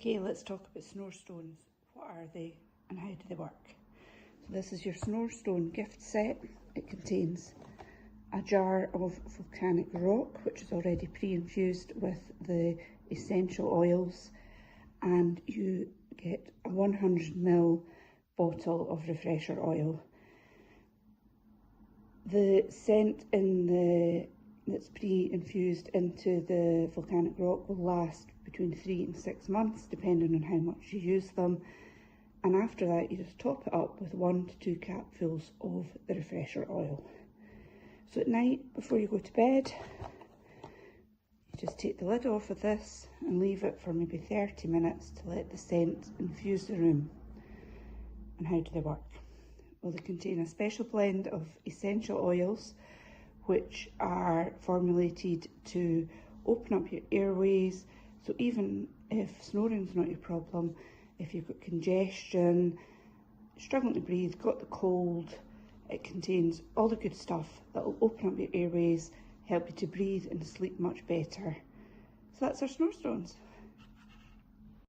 Okay, let's talk about snore stones. What are they and how do they work? So this is your snore stone gift set. It contains a jar of volcanic rock, which is already pre-infused with the essential oils, and you get a 100ml bottle of refresher oil. The scent that's pre-infused into the volcanic rock will last between 3 and 6 months, depending on how much you use them. And after that, you just top it up with 1 to 2 capfuls of the refresher oil. So at night, before you go to bed, you just take the lid off of this and leave it for maybe 30 minutes to let the scent infuse the room. And how do they work? Well, they contain a special blend of essential oils, which are formulated to open up your airways. So even if snoring's not your problem, if you've got congestion, struggling to breathe, got the cold, it contains all the good stuff that will open up your airways, help you to breathe and sleep much better. So that's our snore stones.